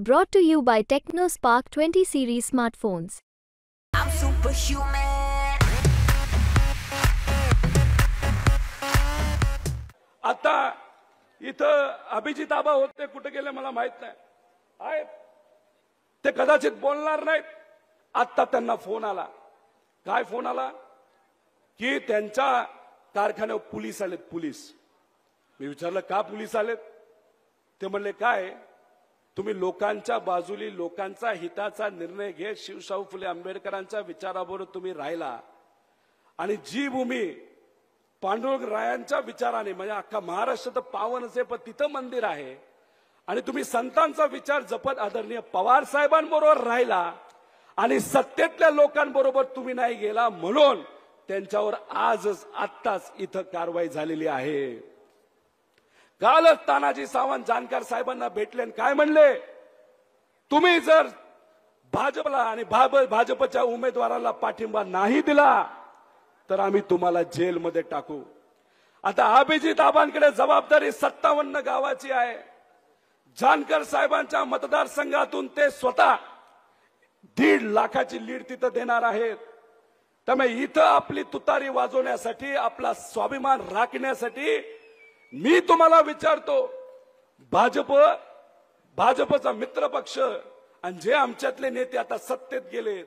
Brought to you by TechnoSpark 20 series smartphones. I'm superhuman. आता इथं अभिजित आबा होते, कुठे गेले मला माहित नाही. आहेत ते, कदाचित बोलणार नाहीत. आता त्यांना फोन आला. काय फोन आला? की त्यांच्या कारखान्यावर पोलीस आलेत. पोलीस. मी विचारलं का पोलीस आलेत? ते म्हणले काय, तुम्ही लोकांच्या बाजूली लोकांचा हिताचा निर्णय घेत शिवशाहू फुले आंबेडकरांच्या विचाराबरोबर तुम्ही राहिला आणि जी भूमी पांडुरंग रायांच्या विचाराने, म्हणजे अख्खा महाराष्ट्र तर पावनच आहे, पण तिथं मंदिर आहे आणि तुम्ही संतांचा विचार जपत आदरणीय पवार साहेबांबरोबर राहिला आणि सत्तेतल्या लोकांबरोबर तुम्ही नाही गेला, म्हणून त्यांच्यावर आजच आत्ताच इथं कारवाई झालेली आहे. कालच तानाजी सावंत जानकर साहेबांना भेटले आणि काय म्हणले, तुम्ही जर भाजपला आणि भाजपच्या उमेदवाराला पाठिंबा नाही दिला तर आम्ही तुम्हाला जेलमध्ये टाकू. आता अभिजित आबांकडे जबाबदारी 57 गावाची आहे. जानकर साहेबांच्या मतदारसंघातून ते स्वतः 1.5 लाखाची लीड तिथं देणार आहेत. त्यामुळे इथं आपली तुतारी वाजवण्यासाठी, आपला स्वाभिमान राखण्यासाठी मी तुम्हाला विचारतो, भाजपचा मित्र पक्ष आणि जे आमच्यातले नेते आता सत्तेत गेले,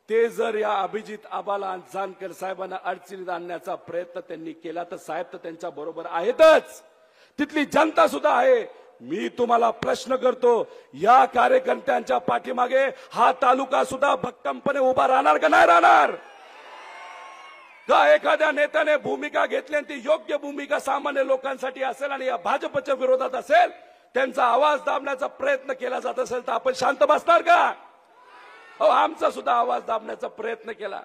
ते जर या अभिजित आबाला आणि जानकर साहेबांना अडचणीत आणण्याचा प्रयत्न त्यांनी केला तर साहेब तर त्यांच्या बरोबर आहेतच, तिथली जनता सुद्धा आहे. मी तुम्हाला प्रश्न करतो, या कार्यकर्त्यांच्या पाठीमागे हा तालुका सुद्धा भक्कमपणे उभा राहणार का नाही राहणार? का एखाद्या नेत्याने भूमिका घेतली आणि ती योग्य भूमिका सामान्य लोकांसाठी असेल आणि या भाजपच्या विरोधात असेल, त्यांचा आवाज दाबण्याचा प्रयत्न केला जात असेल तर आपण शांत बसणार का? आमचा सुद्धा आवाज दाबण्याचा प्रयत्न केला.